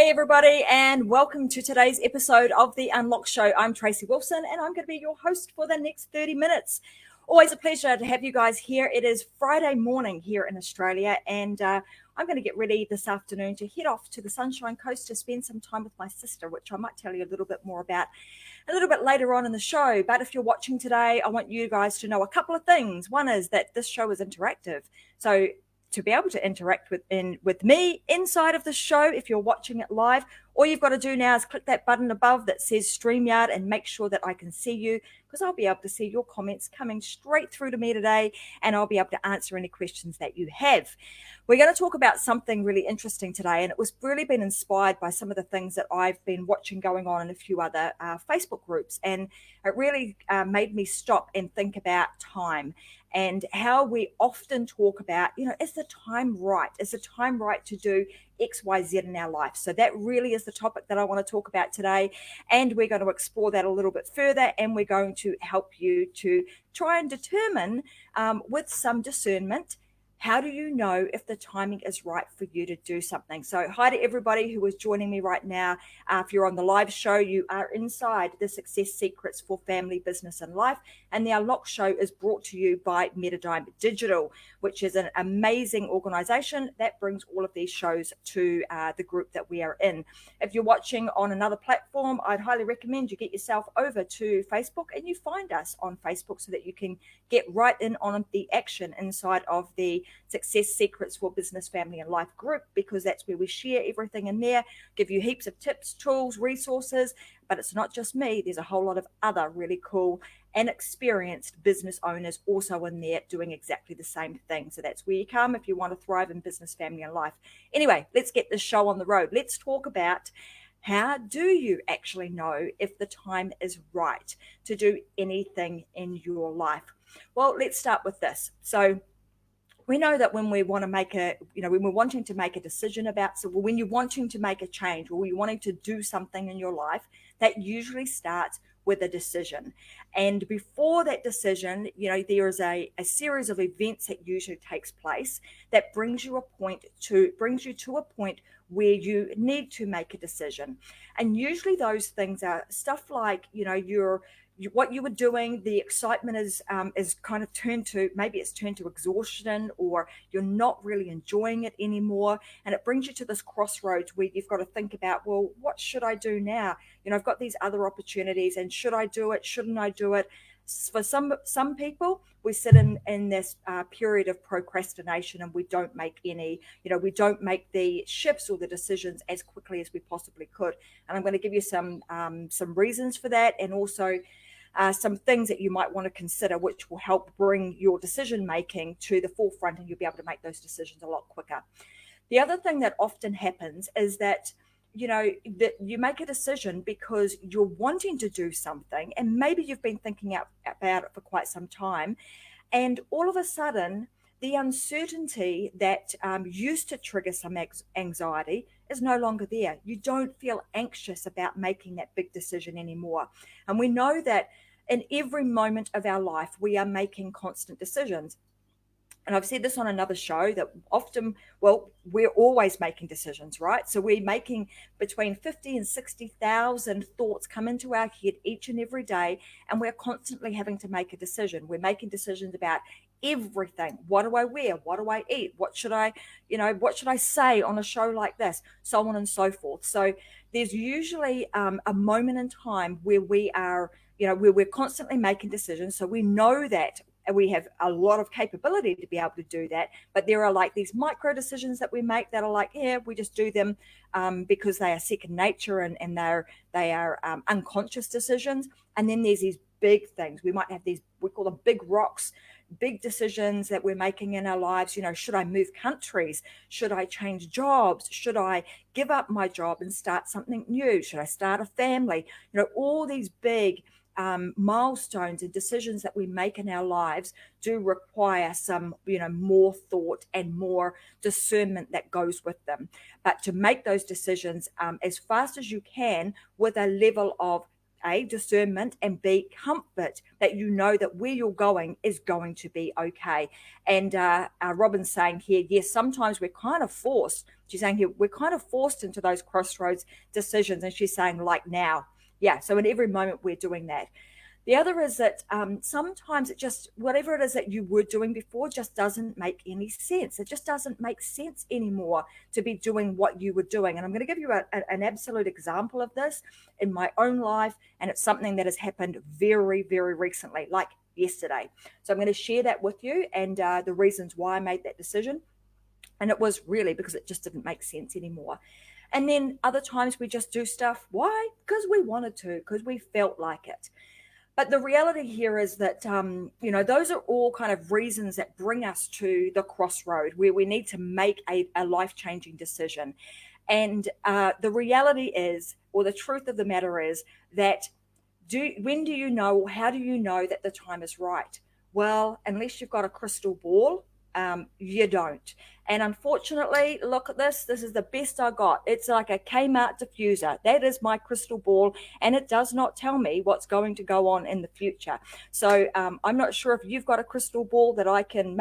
Hey everybody, and welcome to today's episode of The Unlock Show. I'm Tracy Wilson, and I'm going to be your host for the next 30 minutes. Always a pleasure to have you guys here. It is Friday morning here in Australia, and I'm going to get ready this afternoon to head off to the Sunshine Coast to spend some time with my sister, which I might tell you a little bit more about a little bit later on in the show. But if you're watching today, I want you guys to know a couple of things. One is that this show is interactive. So to be able to interact with me inside of the show, if you're watching it live, all you've got to do now is click that button above that says StreamYard and make sure that I can see you, because I'll be able to see your comments coming straight through to me today, and I'll be able to answer any questions that you have. We're going to talk about something really interesting today, and it was really been inspired by some of the things that I've been watching going on in a few other Facebook groups, and it really made me stop and think about time and how we often talk about, is the time right? Is the time right to do X, Y, Z in our life? So that really is the topic that I want to talk about today. And we're going to explore that a little bit further. And we're going to help you to try and determine with some discernment, how do you know if the timing is right for you to do something? So hi to everybody who is joining me right now. If you're on the live show, you are inside the Success Secrets for Family, Business and Life. And the Unlock Show is brought to you by Metadime Digital, which is an amazing organization that brings all of these shows to the group that we are in. If you're watching on another platform, I'd highly recommend you get yourself over to Facebook and you find us on Facebook so that you can get right in on the action inside of the Success Secrets for Business, Family and Life group, because that's where we share everything in there, give you heaps of tips, tools, resources. But it's not just me. There's a whole lot of other really cool and experienced business owners also in there doing exactly the same thing. So that's where you come if you want to thrive in business, family and life. Anyway, let's get this show on the road. Let's talk about, how do you actually know if the time is right to do anything in your life? Well, let's start with this. So we know that when we want to make when we're wanting to make a decision about, so when you're wanting to make a change or you're wanting to do something in your life, that usually starts with a decision. And before that decision, there is a series of events that usually takes place that brings you to a point where you need to make a decision. And usually those things are stuff like, what you were doing, the excitement is kind of turned to exhaustion, or you're not really enjoying it anymore. And it brings you to this crossroads where you've got to think about, well, what should I do now? I've got these other opportunities, and should I do it? Shouldn't I do it? For some people, we sit in this period of procrastination, and we don't make the shifts or the decisions as quickly as we possibly could. And I'm going to give you some reasons for that, and also some things that you might want to consider, which will help bring your decision making to the forefront, and you'll be able to make those decisions a lot quicker. The other thing that often happens is that that you make a decision because you're wanting to do something, and maybe you've been thinking about it for quite some time, and all of a sudden the uncertainty that used to trigger some anxiety is no longer there. You don't feel anxious about making that big decision anymore. And we know that in every moment of our life, we are making constant decisions. And I've said this on another show that often, we're always making decisions, right? So we're making between 50 and 60,000 thoughts come into our head each and every day, and we're constantly having to make a decision. We're making decisions about everything. What do I wear? What do I eat? What should I say on a show like this? So on and so forth. So there's usually a moment in time where we are, where we're constantly making decisions. So we know that we have a lot of capability to be able to do that, but there are like these micro decisions that we make that are like, we just do them because they are second nature, and they are unconscious decisions. And then there's these big things. We might have these, we call them big rocks, big decisions that we're making in our lives. Should I move countries? Should I change jobs? Should I give up my job and start something new? Should I start a family? All these big milestones and decisions that we make in our lives do require some, more thought and more discernment that goes with them. But to make those decisions as fast as you can with a level of A, discernment, and B, comfort, that you know that where you're going is going to be okay. And Robin's saying here, yes, sometimes we're kind of forced. She's saying here, we're kind of forced into those crossroads decisions. And she's saying, like now. Yeah, so in every moment we're doing that. The other is that sometimes it just, whatever it is that you were doing before just doesn't make any sense. It just doesn't make sense anymore to be doing what you were doing. And I'm going to give you an absolute example of this in my own life. And it's something that has happened very, very recently, like yesterday. So I'm going to share that with you and the reasons why I made that decision. And it was really because it just didn't make sense anymore. And then other times we just do stuff. Why? Because we wanted to, because we felt like it. But the reality here is that, those are all kind of reasons that bring us to the crossroad where we need to make a life-changing decision. And the reality is, or the truth of the matter is that when do you know, or how do you know that the time is right? Well, unless you've got a crystal ball, you don't. And unfortunately, look at this. This is the best I got. It's like a Kmart diffuser. That is my crystal ball, and it does not tell me what's going to go on in the future. So I'm not sure if you've got a crystal ball that I can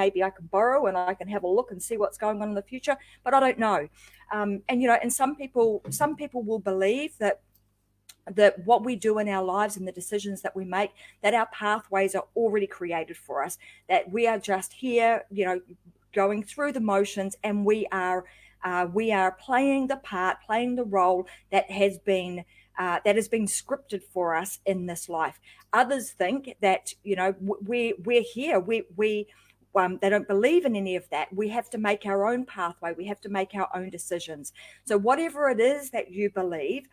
borrow and I can have a look and see what's going on in the future, but I don't know. And some people will believe that what we do in our lives and the decisions that we make, that our pathways are already created for us, that we are just here, going through the motions, and we are playing the part, playing the role that has been scripted for us in this life. Others think that we're here. They don't believe in any of that. We have to make our own pathway. We have to make our own decisions. So whatever it is that you believe,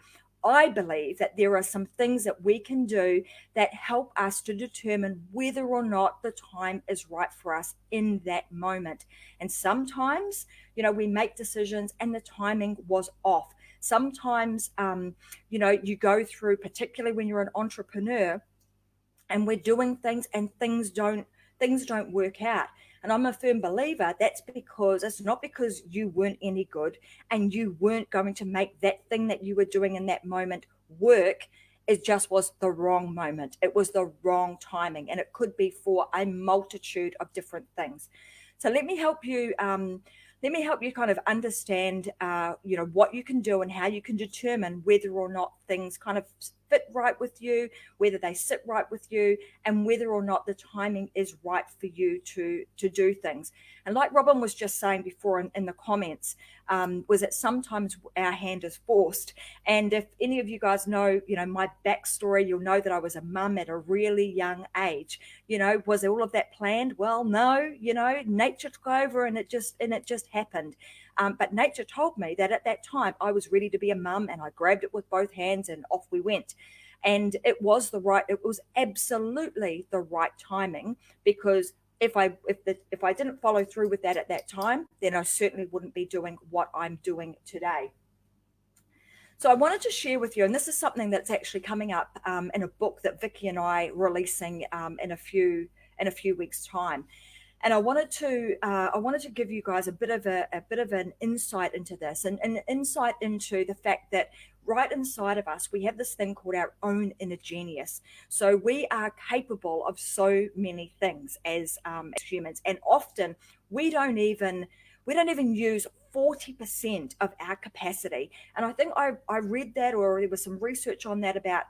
I believe that there are some things that we can do that help us to determine whether or not the time is right for us in that moment. And sometimes, we make decisions and the timing was off. Sometimes, you go through, particularly when you're an entrepreneur, and we're doing things and things don't work out. And I'm a firm believer that's because it's not because you weren't any good and you weren't going to make that thing that you were doing in that moment work. It just was the wrong moment. It was the wrong timing, and it could be for a multitude of different things. So let me help you kind of understand, what you can do and how you can determine whether or not things kind of fit right with you, whether they sit right with you, and whether or not the timing is right for you to do things. And like Robin was just saying before in the comments, was that sometimes our hand is forced. And if any of you guys know, my backstory, you'll know that I was a mum at a really young age. Was all of that planned? Well, no, nature took over and it just happened. But nature told me that at that time I was ready to be a mum, and I grabbed it with both hands and off we went. And it was absolutely the right timing, because if I didn't follow through with that at that time, then I certainly wouldn't be doing what I'm doing today. So I wanted to share with you, and this is something that's actually coming up in a book that Vicky and I are releasing in a few weeks' time. And I wanted to give you guys a bit of an insight into this, and an insight into the fact that right inside of us we have this thing called our own inner genius. So we are capable of so many things as humans, and often we don't even use 40% of our capacity. And I think I read that, or there was some research on that, about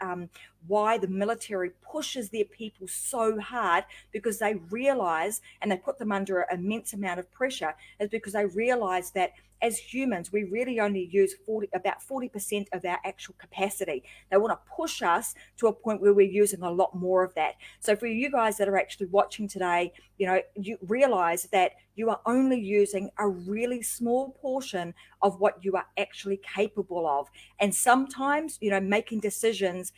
why the military pushes their people so hard, because they realize, and they put them under an immense amount of pressure, is because they realize that as humans, we really only use about 40% of our actual capacity. They want to push us to a point where we're using a lot more of that. So for you guys that are actually watching today, you realize that you are only using a really small portion of what you are actually capable of. And sometimes, making decisions,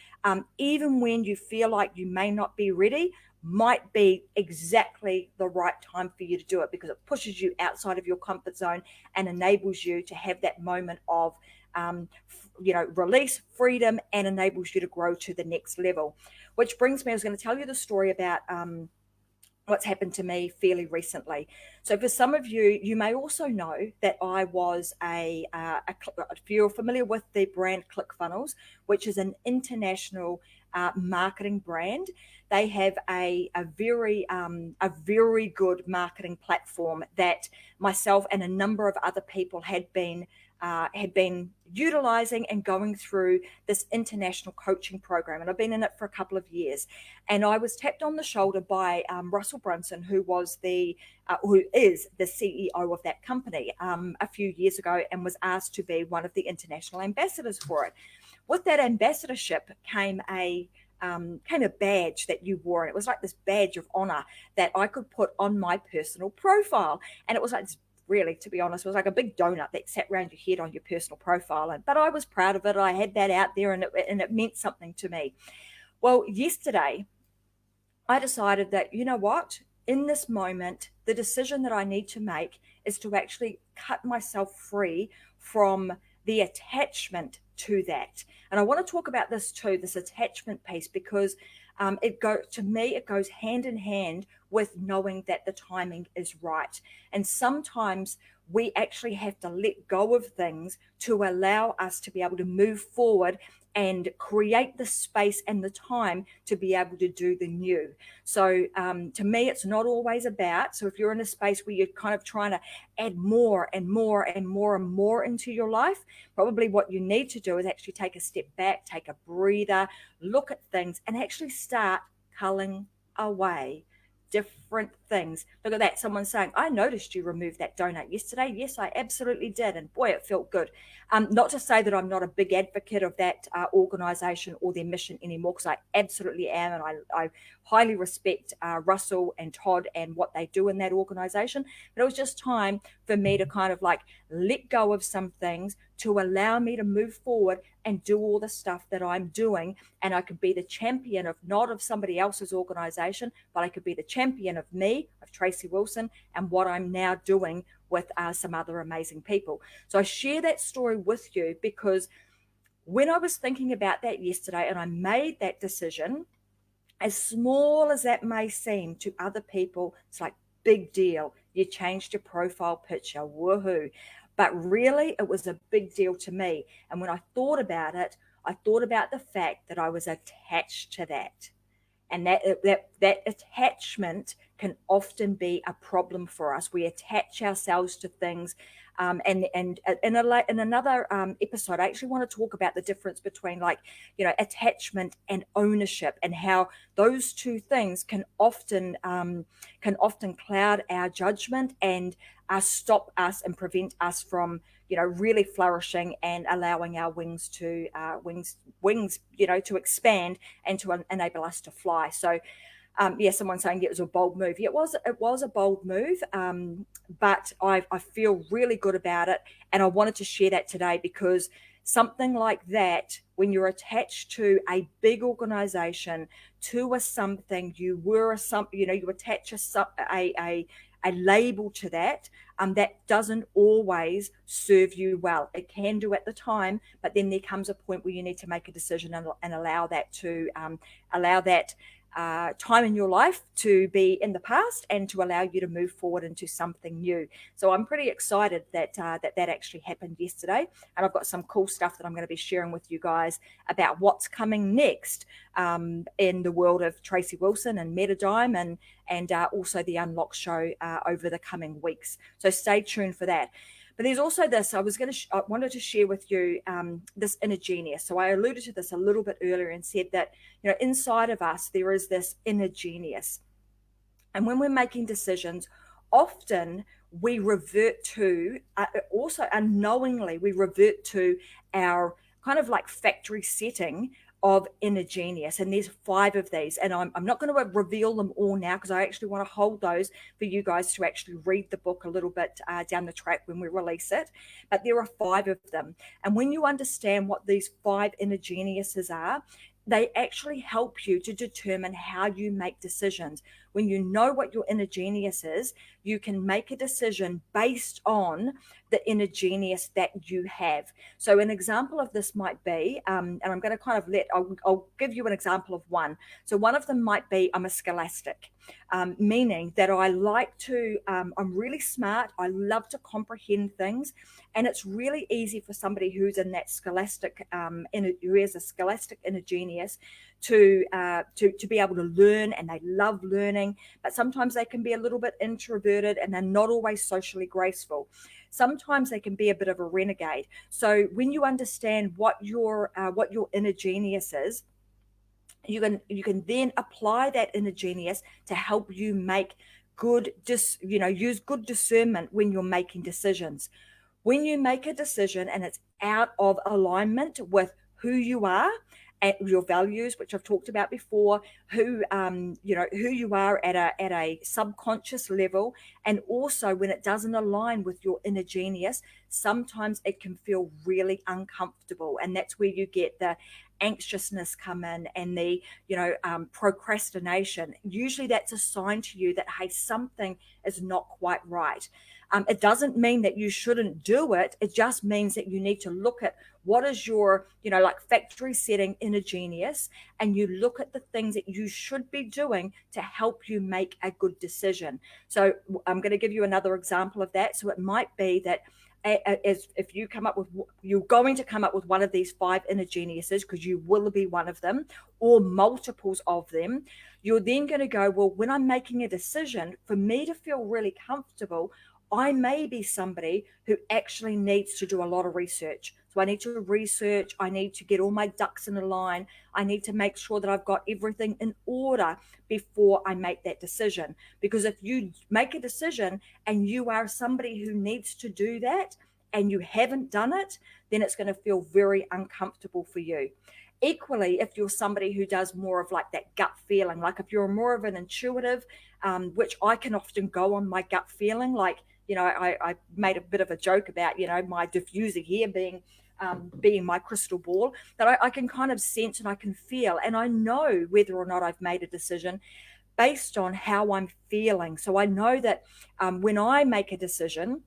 even when you feel like you may not be ready, might be exactly the right time for you to do it, because it pushes you outside of your comfort zone and enables you to have that moment of release, freedom, and enables you to grow to the next level. Which brings me, I was going to tell you the story about what's happened to me fairly recently. So for some of you, you may also know that I was if you're familiar with the brand ClickFunnels, which is an international marketing brand. They have a very good marketing platform that myself and a number of other people had been utilizing and going through this international coaching program. And I've been in it for a couple of years. And I was tapped on the shoulder by Russell Brunson, who is the CEO of that company a few years ago, and was asked to be one of the international ambassadors for it. With that ambassadorship came a badge that you wore, and it was like this badge of honor that I could put on my personal profile. And it was like this, really, to be honest, it was like a big donut that sat around your head on your personal profile. But I was proud of it. I had that out there, and it meant something to me. Well, yesterday, I decided that, you know what, in this moment, the decision that I need to make is to actually cut myself free from the attachment to that. And I want to talk about this too, this attachment piece, because to me, it goes hand in hand with knowing that the timing is right. And sometimes we actually have to let go of things to allow us to be able to move forward and create the space and the time to be able to do the new. So to me, it's not always about, so if you're in a space where you're kind of trying to add more and more and more and more into your life, probably what you need to do is actually take a step back, take a breather, look at things, and actually start culling away different things. Look at that. Someone's saying, I noticed you removed that donut yesterday. Yes, I absolutely did. And boy, it felt good. Not to say that I'm not a big advocate of that organization or their mission anymore, because I absolutely am. And I highly respect Russell and Todd and what they do in that organization. But it was just time for me to kind of like let go of some things to allow me to move forward and do all the stuff that I'm doing. And I could be the champion of not of somebody else's organization, but I could be the champion of me, of Tracy Wilson, and what I'm now doing with some other amazing people. So I share that story with you because when I was thinking about that yesterday and I made that decision, as small as that may seem to other people, it's like, big deal. You changed your profile picture. Woohoo. But really, it was a big deal to me. And when I thought about it, I thought about the fact that I was attached to that. And that attachment can often be a problem for us. We attach ourselves to things. And in another episode, I actually want to talk about the difference between attachment and ownership, and how those two things can often cloud our judgment and stop us and prevent us from really flourishing and allowing our wings to expand and to enable us to fly. So someone's saying it was a bold move. It was a bold move, but I feel really good about it, and I wanted to share that today because something like that, when you're attached to a big organization, to something, you attach a label to that, that doesn't always serve you well. It can do at the time, but then there comes a point where you need to make a decision and allow that time in your life to be in the past and to allow you to move forward into something new. So I'm pretty excited that actually happened yesterday, and I've got some cool stuff that I'm going to be sharing with you guys about what's coming next in the world of Tracy Wilson and Metadigm and also the Unlock Show over the coming weeks. So stay tuned for that. But there's also this, I wanted to share with you this inner genius. So I alluded to this a little bit earlier and said that, inside of us, there is this inner genius. And when we're making decisions, often we revert to, also unknowingly, we revert to our kind of like factory setting of inner genius. And there's 5 of these, and I'm not going to reveal them all now because I actually want to hold those for you guys to actually read the book a little bit down the track when we release it. But there are 5 of them, and when you understand what these 5 inner geniuses are, they actually help you to determine how you make decisions, when you know what your inner genius is, you can make a decision based on the inner genius that you have. So an example of this might be, and I'm going to kind of I'll give you an example of one. So one of them might be, I'm a scholastic, meaning that I like to, I'm really smart. I love to comprehend things. And it's really easy for somebody who's in that scholastic, who has a scholastic inner genius to be able to learn, and they love learning, but sometimes they can be a little bit introverted and they're not always socially graceful. Sometimes they can be a bit of a renegade. So when you understand what your inner genius is, you can then apply that inner genius to help you make use good discernment when you're making decisions. When you make a decision and it's out of alignment with who you are and your values, which I've talked about before, who you are at a subconscious level, and also when it doesn't align with your inner genius, sometimes it can feel really uncomfortable, and that's where you get the anxiousness come in, and the procrastination. Usually that's a sign to you that, hey, something is not quite right. It doesn't mean that you shouldn't do it. It just means that you need to look at what is your, like factory setting inner genius, and you look at the things that you should be doing to help you make a good decision. So I'm going to give you another example of that. So it might be that as if you're going to come up with one of these 5 inner geniuses, because you will be one of them or multiples of them. You're then going to go, well, when I'm making a decision, for me to feel really comfortable, I may be somebody who actually needs to do a lot of research. So I need to research, I need to get all my ducks in a line, I need to make sure that I've got everything in order before I make that decision. Because if you make a decision and you are somebody who needs to do that and you haven't done it, then it's going to feel very uncomfortable for you. Equally, if you're somebody who does more of like that gut feeling, like if you're more of an intuitive, which I can often go on my gut feeling, like, I made a bit of a joke about, my diffuser here being my crystal ball, that I can kind of sense and I can feel, and I know whether or not I've made a decision based on how I'm feeling. So I know that when I make a decision,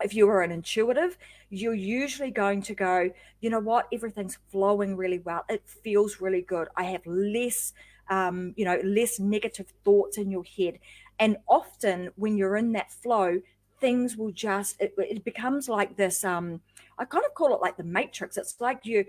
if you are an intuitive, you're usually going to go, you know what, everything's flowing really well. It feels really good. I have less, less negative thoughts in your head. And often when you're in that flow, things will it becomes like this, I kind of call it like the matrix. It's like you're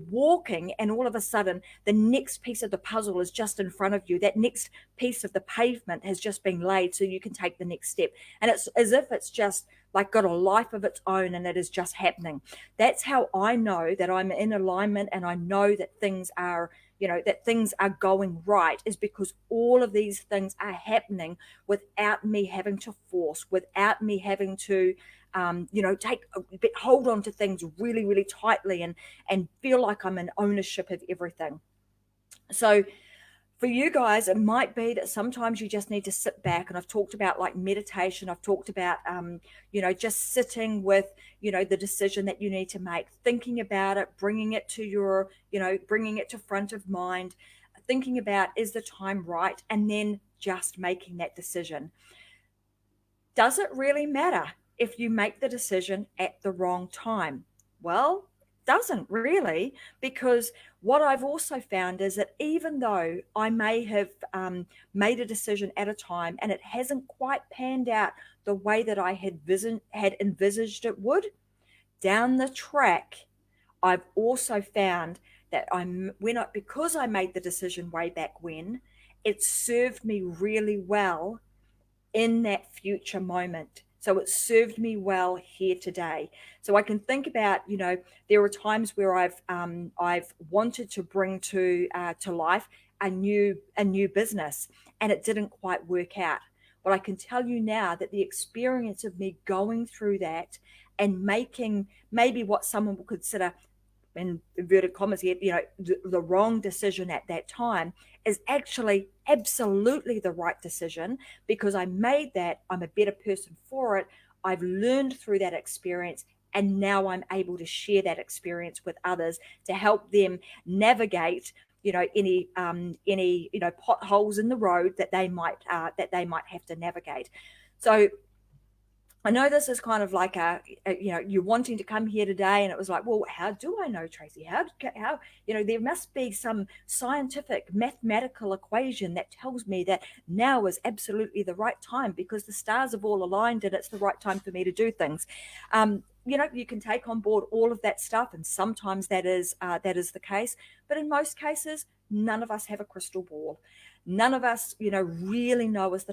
walking, and all of a sudden the next piece of the puzzle is just in front of you. That next piece of the pavement has just been laid so you can take the next step. And it's as if it's just like got a life of its own, and it is just happening. That's how I know that I'm in alignment, and I know that things are going right, is because all of these things are happening without me having to force, without me having to hold on to things really, really tightly, and feel like I'm in ownership of everything. So for you guys, it might be that sometimes you just need to sit back. And I've talked about like meditation. I've talked about, just sitting with, the decision that you need to make, thinking about it, bringing it to front of mind, thinking about, is the time right? And then just making that decision. Does it really matter if you make the decision at the wrong time? Well, doesn't really, because what I've also found is that even though I may have made a decision at a time and it hasn't quite panned out the way that I had envisaged it would, down the track, I've also found that because I made the decision way back when, it served me really well in that future moment. So it served me well here today. So I can think about, there are times where I've wanted to bring to life a new business, and it didn't quite work out. But I can tell you now that the experience of me going through that and making maybe what someone would consider, in inverted commas here, the wrong decision at that time, is actually absolutely the right decision, because I made that. I'm a better person for it. I've learned through that experience, and now I'm able to share that experience with others to help them navigate any potholes in the road that they might have to navigate. So I know this is kind of like you're wanting to come here today, and it was like, well, how do I know, Tracy? How there must be some scientific mathematical equation that tells me that now is absolutely the right time because the stars have all aligned and it's the right time for me to do things. You can take on board all of that stuff, and sometimes that is the case, but in most cases, none of us have a crystal ball. None of us, really know if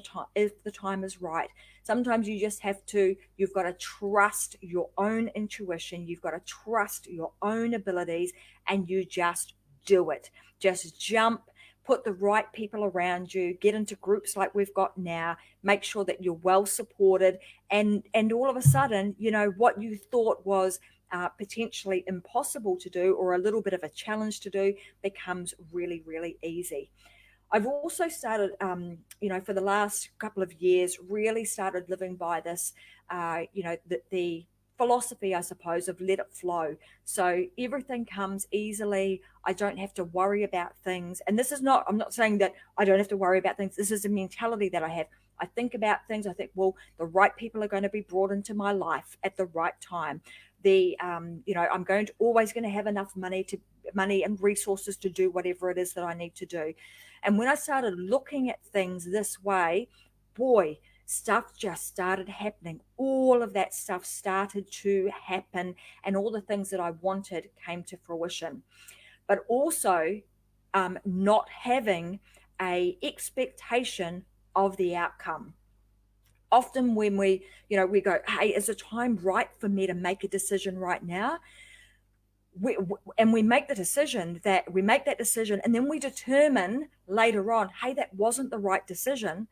the time is right. Sometimes you've got to trust your own intuition. You've got to trust your own abilities, and you just do it. Just jump, put the right people around you, get into groups like we've got now, make sure that you're well supported. And all of a sudden, what you thought was potentially impossible to do or a little bit of a challenge to do becomes really, really easy. I've also started, for the last couple of years, really started living by this, the philosophy, I suppose, of let it flow. So everything comes easily. I don't have to worry about things. And I'm not saying that I don't have to worry about things. This is a mentality that I have. I think about things. I think, well, the right people are going to be brought into my life at the right time. I'm always going to have enough money and resources to do whatever it is that I need to do. And when I started looking at things this way, boy, stuff just started happening. All of that stuff started to happen, and all the things that I wanted came to fruition. But also not having a expectation of the outcome. Often when we go, hey, is the time right for me to make a decision right now? We make that decision, and then we determine later on, hey, that wasn't the right decision.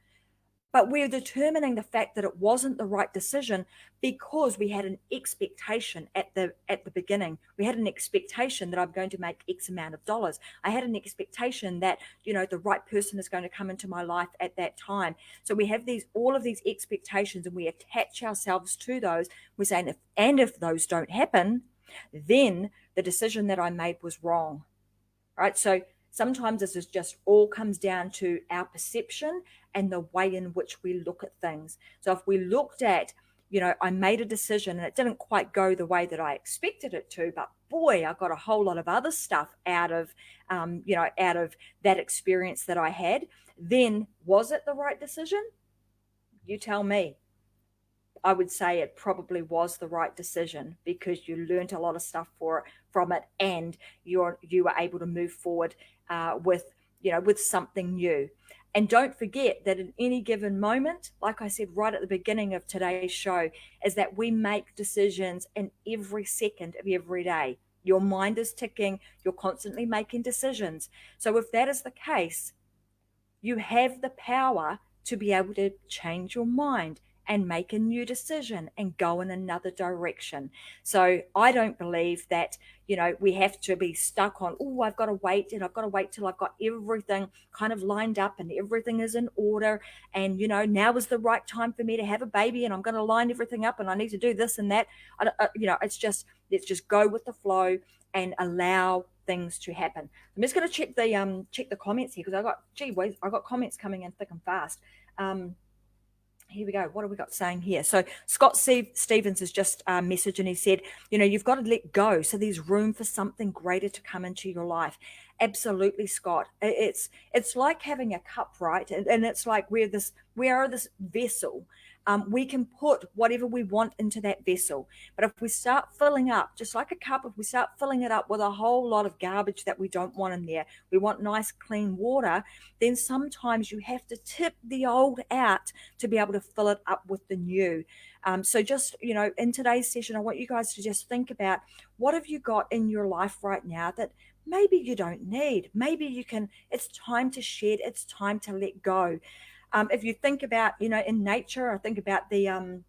But we're determining the fact that it wasn't the right decision because we had an expectation at the beginning. We had an expectation that I'm going to make X amount of dollars. I had an expectation that the right person is going to come into my life at that time. So we have all of these expectations, and we attach ourselves to those. We're saying if those don't happen, then the decision that I made was wrong. Right? So sometimes this is just all comes down to our perception and the way in which we look at things. So if we looked at, I made a decision and it didn't quite go the way that I expected it to, but boy, I got a whole lot of other stuff out of that experience that I had, then was it the right decision? You tell me. I would say it probably was the right decision because you learned a lot of stuff from it, and you were able to move forward with something new. And don't forget that in any given moment, like I said right at the beginning of today's show, is that we make decisions in every second of every day. Your mind is ticking. You're constantly making decisions. So if that is the case, you have the power to be able to change your mind and make a new decision and go in another direction. So I don't believe that, we have to be stuck on, I've got to wait till I've got everything kind of lined up and everything is in order. And, now is the right time for me to have a baby and I'm going to line everything up and I need to do this and that. Let's just go with the flow and allow things to happen. I'm just going to check the comments here because I got comments coming in thick and fast. Here we go. What have we got saying here? So Scott Stevens has just messaged and he said, you've got to let go. So there's room for something greater to come into your life. Absolutely, Scott. It's like having a cup, right? And it's like we are this vessel. We can put whatever we want into that vessel. But if we start filling up, just like a cup, if we start filling it up with a whole lot of garbage that we don't want in there, we want nice, clean water, then sometimes you have to tip the old out to be able to fill it up with the new. So just, in today's session, I want you guys to just think about what have you got in your life right now that maybe you don't need. Maybe it's time to shed, it's time to let go. If you think about, in nature, I think about the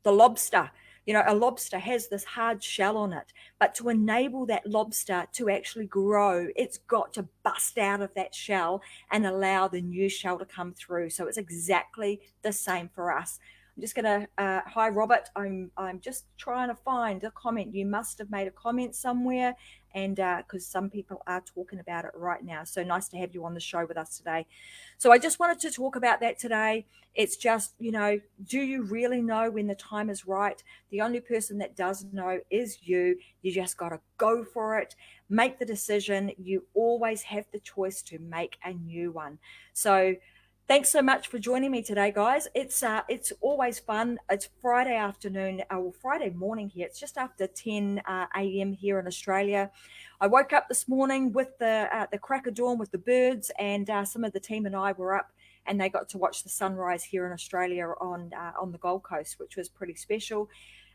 lobster. A lobster has this hard shell on it, but to enable that lobster to actually grow, it's got to bust out of that shell and allow the new shell to come through. So it's exactly the same for us. I'm just going to, hi, Robert. I'm just trying to find a comment. You must have made a comment somewhere and because some people are talking about it right now. So nice to have you on the show with us today. So I just wanted to talk about that today. It's just, do you really know when the time is right? The only person that does know is you. You just got to go for it. Make the decision. You always have the choice to make a new one. So thanks so much for joining me today, guys. It's always fun. It's Friday afternoon, or Friday morning here. It's just after 10 a.m. here in Australia. I woke up this morning with the crack of dawn with the birds, and some of the team and I were up, and they got to watch the sunrise here in Australia on the Gold Coast, which was pretty special.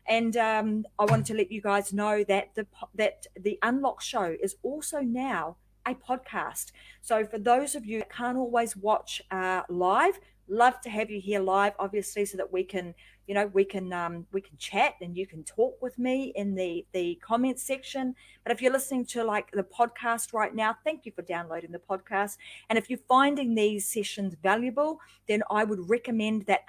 And I wanted to let you guys know that the Unlock Show is also now a podcast. So for those of you that can't always watch live, love to have you here live, obviously, so that we can chat and you can talk with me in the comments section. But if you're listening to like the podcast right now, thank you for downloading the podcast. And if you're finding these sessions valuable, then I would recommend that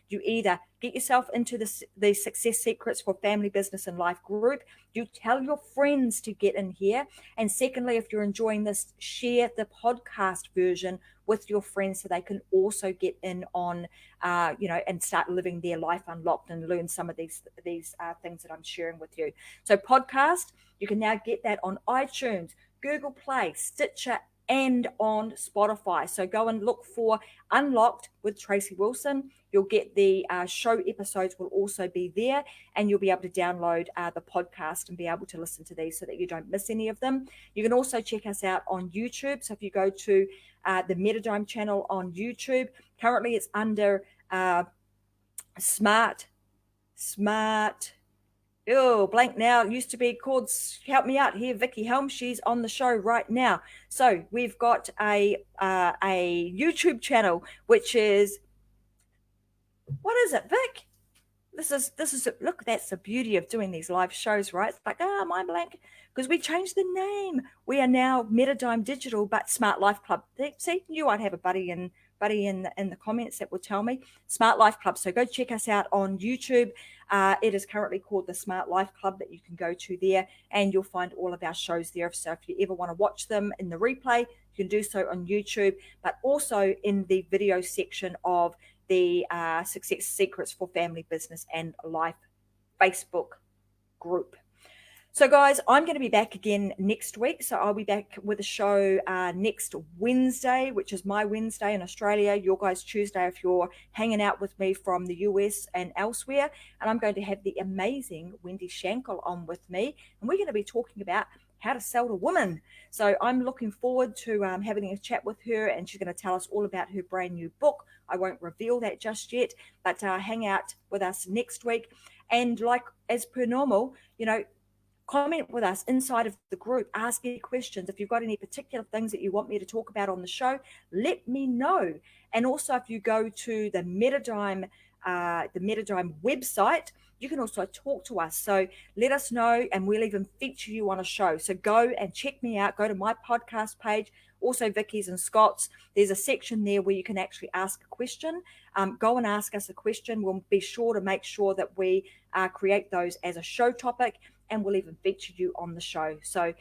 you either get yourself into the Success Secrets for Family, Business and Life group. You tell your friends to get in here. And secondly, if you're enjoying this, share the podcast version with your friends so they can also get in on, and start living their life unlocked and learn some of these things that I'm sharing with you. So podcast, you can now get that on iTunes, Google Play, Stitcher, and on Spotify. So go and look for Unlocked with Tracy Wilson. You'll get the show episodes will also be there, and you'll be able to download the podcast and be able to listen to these so that you don't miss any of them. You can also check us out on YouTube. So if you go to the Metadome channel on YouTube, currently it's under Smart. Blank now. It used to be called, help me out here, Vicky Helm. She's on the show right now. So we've got a YouTube channel, which is, what is it, Vic? This is look, that's the beauty of doing these live shows, right? It's like, my blank, because we changed the name. We are now Metadome Digital, but Smart Life Club. See, you might have a buddy in the comments that will tell me Smart Life Club. So go check us out on YouTube. It is currently called the Smart Life Club, that you can go to there, and you'll find all of our shows there. So if you ever want to watch them in the replay, you can do so on YouTube, but also in the video section of the Success Secrets for Family, Business and Life Facebook group. So guys, I'm going to be back again next week. So I'll be back with a show next Wednesday, which is my Wednesday in Australia, your guys' Tuesday if you're hanging out with me from the US and elsewhere. And I'm going to have the amazing Wendy Shankel on with me, and we're going to be talking about how to sell to women. So I'm looking forward to having a chat with her, and she's going to tell us all about her brand new book. I won't reveal that just yet, but hang out with us next week. And like as per normal, comment with us inside of the group, ask any questions. If you've got any particular things that you want me to talk about on the show, let me know. And also, if you go to the Metadome website, you can also talk to us. So let us know, and we'll even feature you on a show. So go and check me out. Go to my podcast page, also Vicky's and Scott's. There's a section there where you can actually ask a question. Go and ask us a question. We'll be sure to make sure that we create those as a show topic, and we'll even feature you on the show. So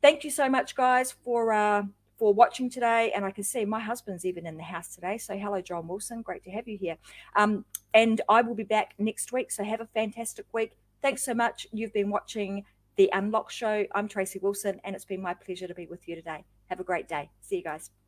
thank you so much, guys, for watching today. And I can see my husband's even in the house today. So hello, John Wilson. Great to have you here. And I will be back next week. So have a fantastic week. Thanks so much. You've been watching The Unlock Show. I'm Tracy Wilson, and it's been my pleasure to be with you today. Have a great day. See you guys.